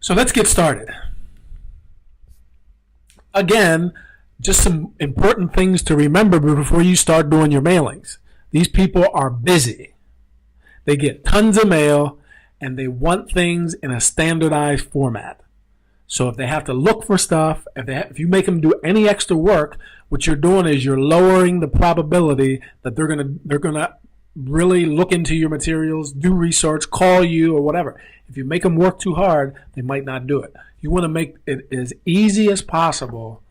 So let's get started. Again, just some important things to remember before you start doing your mailings. These people are busy. They get tons of mail and they want things in a standardized format. So if they have to look for stuff, if you make them do any extra work, what you're doing is you're lowering the probability that they're gonna really look into your materials, do research, call you or whatever. If you make them work too hard, they might not do it. You want to make it as easy as possible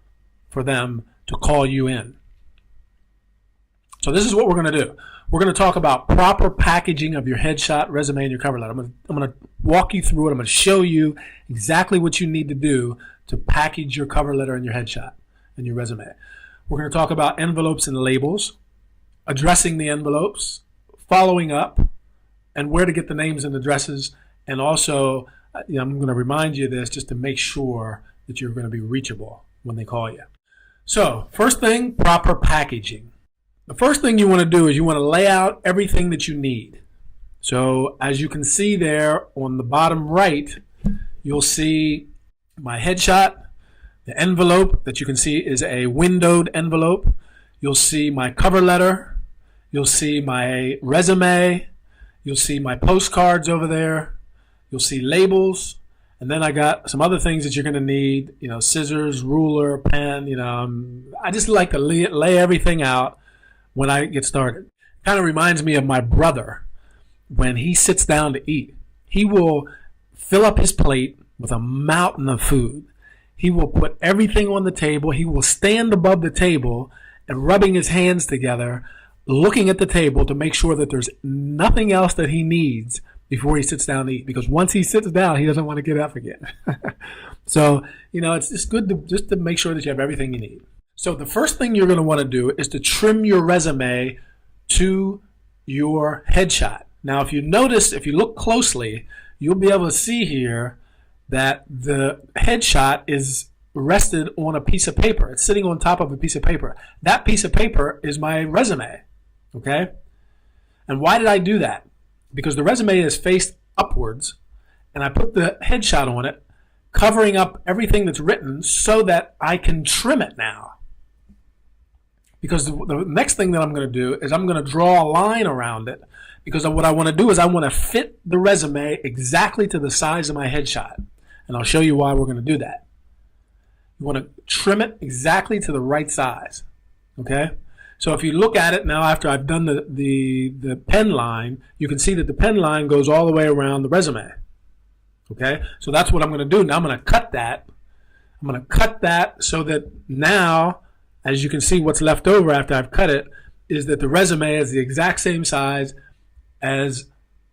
for them to call you in. So this is what we're going to do. We're going to talk about proper packaging of your headshot, resume, and your cover letter. I'm going to walk you through it. I'm going to show you exactly what you need to do to package your cover letter and your headshot and your resume. We're going to talk about envelopes and labels, addressing the envelopes, following up, and where to get the names and addresses. And also, I'm going to remind you of this just to make sure that you're going to be reachable when they call you. So, first thing, proper packaging. The first thing you want to do is you want to lay out everything that you need. So, as you can see there on the bottom right, you'll see my headshot. The envelope that you can see is a windowed envelope. You'll see my cover letter. You'll see my resume. You'll see my postcards over there. You'll see labels. And then I got some other things that you're going to need, scissors, ruler, pen. I just like to lay everything out when I get started. Kind of reminds me of my brother. When he sits down to eat, he will fill up his plate with a mountain of food. He will put everything on the table. He will stand above the table and rubbing his hands together, looking at the table to make sure that there's nothing else that he needs before he sits down to eat, because once he sits down, he doesn't want to get up again. So, it's just good to make sure that you have everything you need. So the first thing you're going to want to do is to trim your resume to your headshot. Now, if you look closely, you'll be able to see here that the headshot is rested on a piece of paper. It's sitting on top of a piece of paper. That piece of paper is my resume, okay? And why did I do that? Because the resume is faced upwards, and I put the headshot on it, covering up everything that's written so that I can trim it now. Because the next thing that I'm going to do is I'm going to draw a line around it, because what I want to do is I want to fit the resume exactly to the size of my headshot. And I'll show you why we're going to do that. You want to trim it exactly to the right size, okay? So if you look at it now after I've done the pen line, you can see that the pen line goes all the way around the resume. Okay? So that's what I'm going to do. Now I'm going to cut that. I'm going to cut that so that now, as you can see, what's left over after I've cut it is that the resume is the exact same size as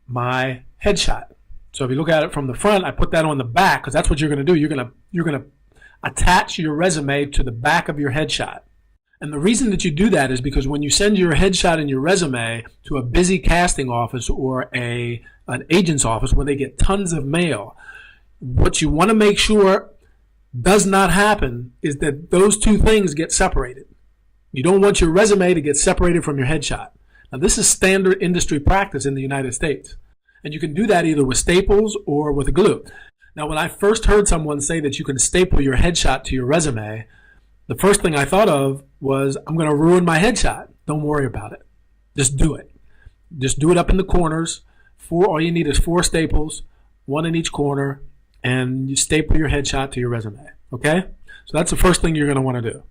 my headshot. So if you look at it from the front, I put that on the back because that's what you're going to do. You're going to attach your resume to the back of your headshot. And the reason that you do that is because when you send your headshot and your resume to a busy casting office or an agent's office where they get tons of mail, what you want to make sure does not happen is that those two things get separated. You don't want your resume to get separated from your headshot. Now, this is standard industry practice in the United States. And you can do that either with staples or with glue. Now, when I first heard someone say that you can staple your headshot to your resume, the first thing I thought of was, I'm going to ruin my headshot. Don't worry about it. Just do it. Just do it up in the corners. All you need is 4 staples, 1 in each corner, and you staple your headshot to your resume. Okay? So that's the first thing you're going to want to do.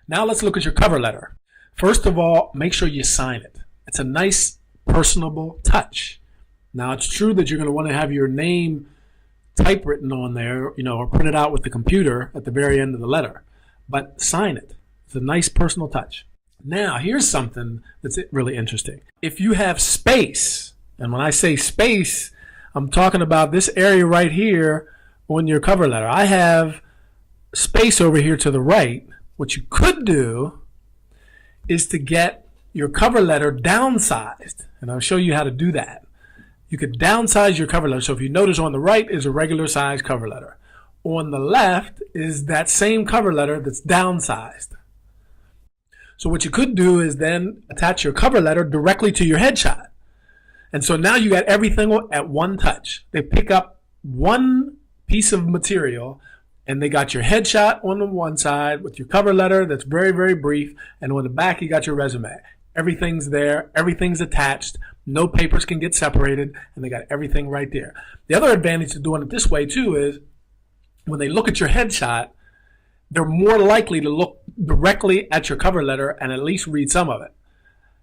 Now let's look at your cover letter. First of all, make sure you sign it. It's a nice, personable touch. Now, it's true that you're going to want to have your name typewritten on there, or printed out with the computer at the very end of the letter. But sign it. It's a nice personal touch. Now, here's something that's really interesting. If you have space, and when I say space, I'm talking about this area right here on your cover letter. I have space over here to the right. What you could do is to get your cover letter downsized, and I'll show you how to do that. You could downsize your cover letter. So if you notice on the right is a regular size cover letter. On the left is that same cover letter that's downsized. So what you could do is then attach your cover letter directly to your headshot. And so now you got everything at one touch. They pick up one piece of material, and they got your headshot on the one side with your cover letter that's very, very brief, and on the back you got your resume. Everything's there, everything's attached, no papers can get separated, and they got everything right there. The other advantage to doing it this way too is when they look at your headshot, they're more likely to look directly at your cover letter and at least read some of it.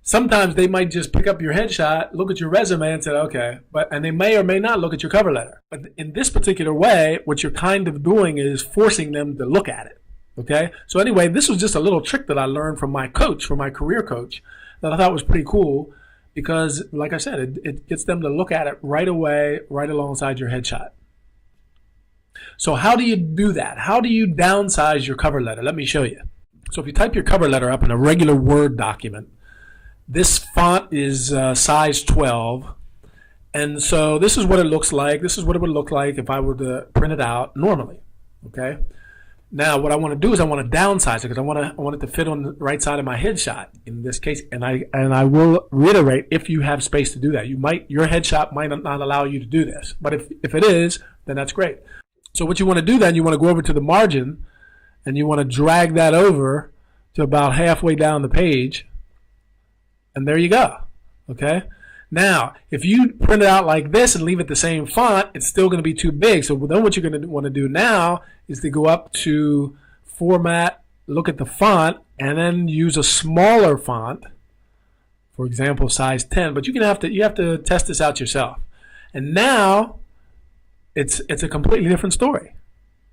Sometimes they might just pick up your headshot, look at your resume and say, okay, and they may or may not look at your cover letter. But in this particular way, what you're kind of doing is forcing them to look at it. Okay? So anyway, this was just a little trick that I learned from my coach, from my career coach, that I thought was pretty cool because, like I said, it gets them to look at it right away, right alongside your headshot. So how do you do that? How do you downsize your cover letter? Let me show you. So if you type your cover letter up in a regular Word document, this font is size 12. And so this is what it looks like. This is what it would look like if I were to print it out normally. Okay. Now what I want to do is I want to downsize it because I want it to fit on the right side of my headshot in this case. And I will reiterate, if you have space to do that, your headshot might not allow you to do this. But if it is, then that's great. So what you want to do then, you want to go over to the margin and you want to drag that over to about halfway down the page. And there you go. Okay. Now, if you print it out like this and leave it the same font, it's still going to be too big. So then what you're going to want to do now is to go up to Format, look at the font, and then use a smaller font. For example, size 10. But you have to test this out yourself. And now it's a completely different story.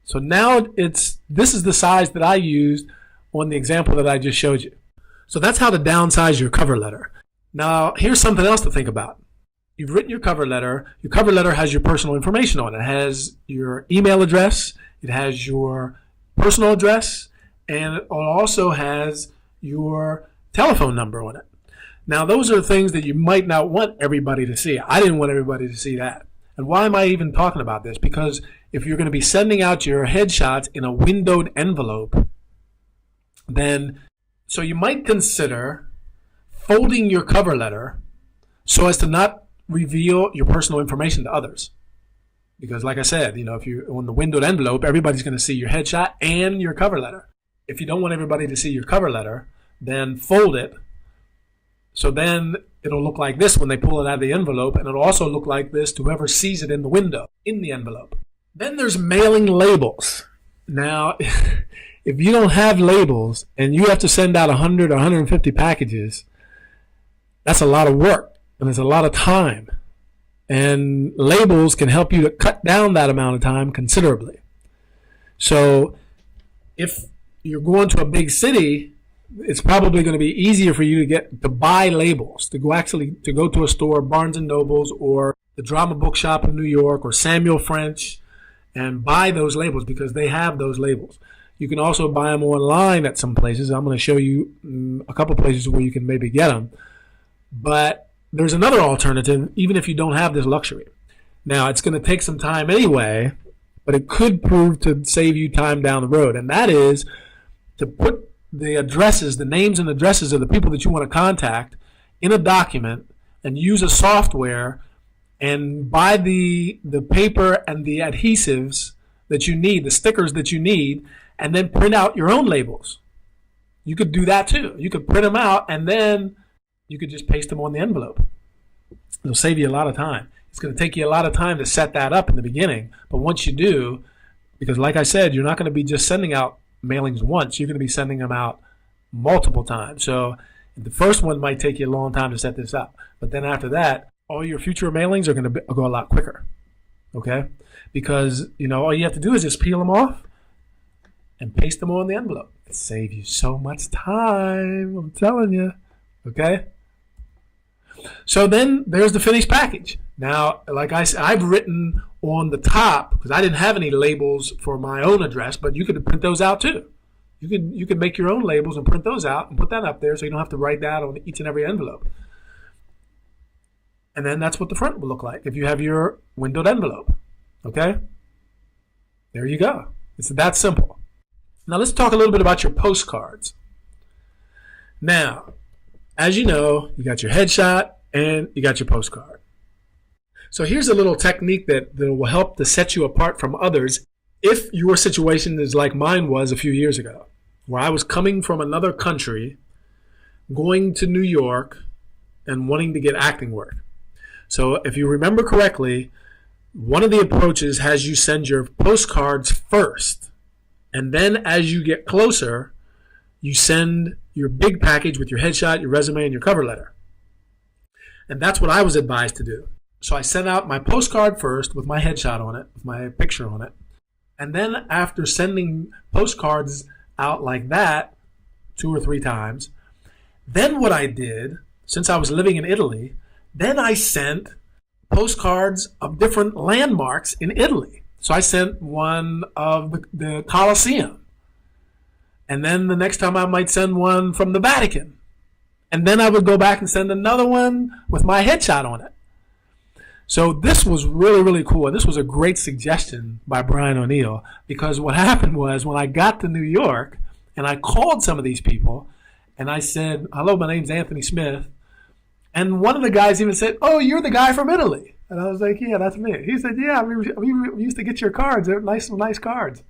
So now this is the size that I used on the example that I just showed you. So that's how to downsize your cover letter. Now, here's something else to think about. You've written your cover letter. Your cover letter has your personal information on it. It has your email address. It has your personal address. And it also has your telephone number on it. Now, those are things that you might not want everybody to see. I didn't want everybody to see that. And why am I even talking about this? Because if you're going to be sending out your headshots in a windowed envelope, then so you might consider folding your cover letter so as to not reveal your personal information to others. Because like I said, if you're on the windowed envelope, everybody's going to see your headshot and your cover letter. If you don't want everybody to see your cover letter, then fold it. So then it'll look like this when they pull it out of the envelope, and it'll also look like this to whoever sees it in the window, in the envelope. Then there's mailing labels. Now, if you don't have labels and you have to send out 100 or 150 packages, that's a lot of work and it's a lot of time. And labels can help you to cut down that amount of time considerably. So if you're going to a big city, it's probably going to be easier for you to buy labels, to go to a store, Barnes and Nobles or the Drama Bookshop in New York or Samuel French, and buy those labels because they have those labels. You can also buy them online at some places. I'm going to show you a couple places where you can maybe get them. But there's another alternative, even if you don't have this luxury. Now, it's going to take some time anyway, but it could prove to save you time down the road. And that is to put the addresses, the names and addresses of the people that you want to contact in a document and use a software and buy the paper and the adhesives that you need, the stickers that you need, and then print out your own labels. You could do that too. You could print them out and then you could just paste them on the envelope. It'll save you a lot of time. It's going to take you a lot of time to set that up in the beginning, but once you do, because like I said, you're not going to be just sending out mailings once, you're going to be sending them out multiple times. So the first one might take you a long time to set this up, but then after that, all your future mailings are going to go a lot quicker, okay? Because, all you have to do is just peel them off and paste them on the envelope. It saves you so much time, I'm telling you, okay? So then there's the finished package. Now, like I said, I've written on the top, because I didn't have any labels for my own address, but you could print those out too. You could make your own labels and print those out and put that up there so you don't have to write that on each and every envelope. And then that's what the front will look like if you have your windowed envelope. Okay? There you go. It's that simple. Now let's talk a little bit about your postcards. Now, as you know, you got your headshot and you got your postcard. So here's a little technique that will help to set you apart from others if your situation is like mine was a few years ago, where I was coming from another country, going to New York, and wanting to get acting work. So if you remember correctly, one of the approaches has you send your postcards first. And then as you get closer, you send your big package with your headshot, your resume, and your cover letter. And that's what I was advised to do. So I sent out my postcard first with my headshot on it, with my picture on it. And then after sending postcards out like that 2 or 3 times, then what I did, since I was living in Italy, then I sent postcards of different landmarks in Italy. So I sent one of the Colosseum. And then the next time I might send one from the Vatican. And then I would go back and send another one with my headshot on it. So this was really, really cool. And this was a great suggestion by Brian O'Neill, because what happened was when I got to New York and I called some of these people and I said, hello, my name's Anthony Smith. And one of the guys even said, oh, you're the guy from Italy. And I was like, yeah, that's me. He said, yeah, we used to get your cards. They're nice cards.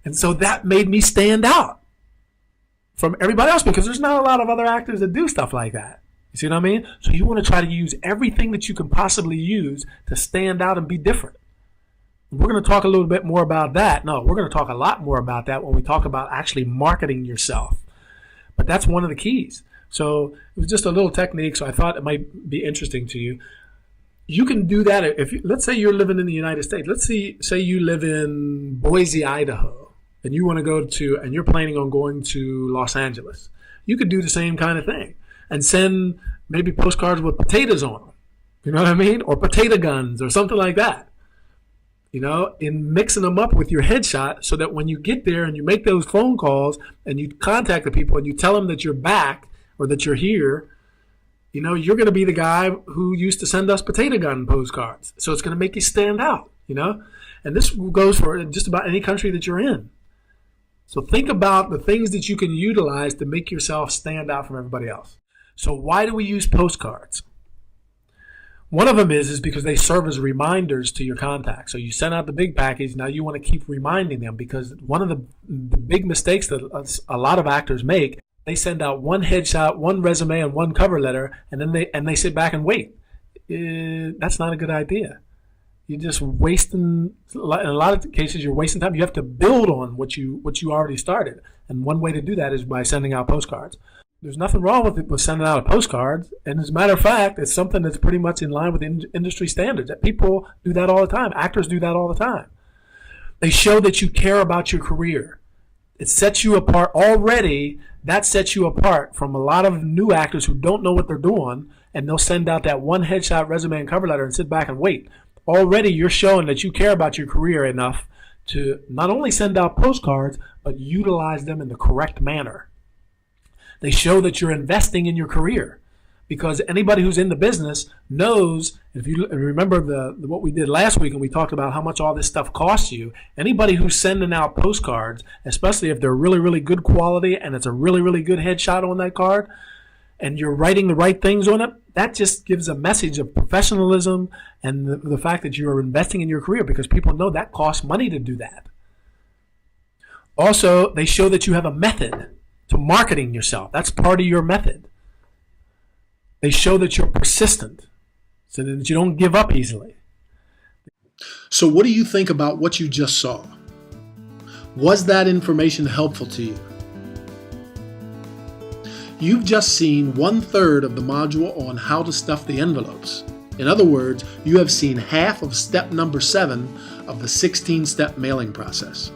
And so that made me stand out from everybody else, because there's not a lot of other actors that do stuff like that. You see what I mean? So you want to try to use everything that you can possibly use to stand out and be different. We're going to talk a little bit more about that. No, we're going to talk a lot more about that when we talk about actually marketing yourself. But that's one of the keys. So it was just a little technique, so I thought it might be interesting to you. You can do that if let's say you're living in the United States. Let's say you live in Boise, Idaho, and you want to go to, and you're planning on going to Los Angeles. You could do the same kind of thing and send maybe postcards with potatoes on them. You know what I mean? Or potato guns or something like that. You know, in mixing them up with your headshot so that when you get there and you make those phone calls and you contact the people and you tell them that you're back or that you're here, you know, you're going to be the guy who used to send us potato gun postcards. So it's going to make you stand out, you know. And this goes for just about any country that you're in. So think about the things that you can utilize to make yourself stand out from everybody else. So why do we use postcards? One of them is because they serve as reminders to your contacts. So you send out the big package, now you want to keep reminding them, because one of the big mistakes that a lot of actors make, they send out one headshot, one resume, and one cover letter, and then they sit back and wait. That's not a good idea. You're just wasting, in a lot of cases, you're wasting time. You have to build on what you already started. And one way to do that is by sending out postcards. There's nothing wrong with sending out postcards. And as a matter of fact, it's something that's pretty much in line with industry standards. That people do that all the time. Actors do that all the time. They show that you care about your career. It sets you apart already. That sets you apart from a lot of new actors who don't know what they're doing, and they'll send out that one headshot, resume, and cover letter and sit back and wait. Already you're showing that you care about your career enough to not only send out postcards, but utilize them in the correct manner. They show that you're investing in your career, because anybody who's in the business knows, if you remember what we did last week and we talked about how much all this stuff costs you, anybody who's sending out postcards, especially if they're really, really good quality and it's a really, really good headshot on that card, and you're writing the right things on it, that just gives a message of professionalism and the fact that you're investing in your career, because people know that costs money to do that. Also, they show that you have a method to marketing yourself. That's part of your method. They show that you're persistent so that you don't give up easily. So what do you think about what you just saw? Was that information helpful to you? You've just seen 1/3 of the module on how to stuff the envelopes. In other words, you have seen half of step number 7 of the 16-step mailing process.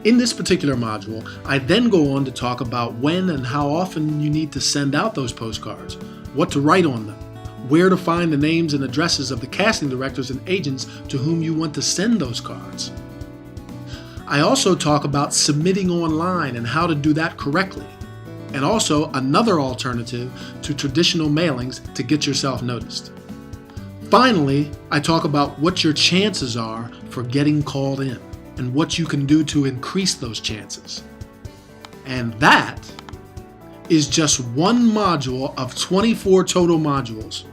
In this particular module, I then go on to talk about when and how often you need to send out those postcards, what to write on them, where to find the names and addresses of the casting directors and agents to whom you want to send those cards. I also talk about submitting online and how to do that correctly, and also another alternative to traditional mailings to get yourself noticed. Finally, I talk about what your chances are for getting called in and what you can do to increase those chances. And that is just one module of 24 total modules.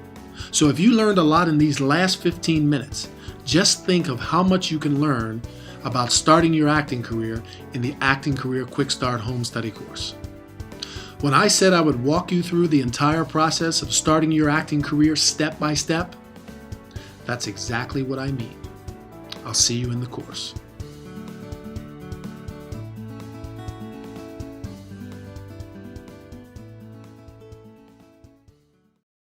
So if you learned a lot in these last 15 minutes, just think of how much you can learn about starting your acting career in the Acting Career Quick Start Home Study course. When I said I would walk you through the entire process of starting your acting career step by step, that's exactly what I mean. I'll see you in the course.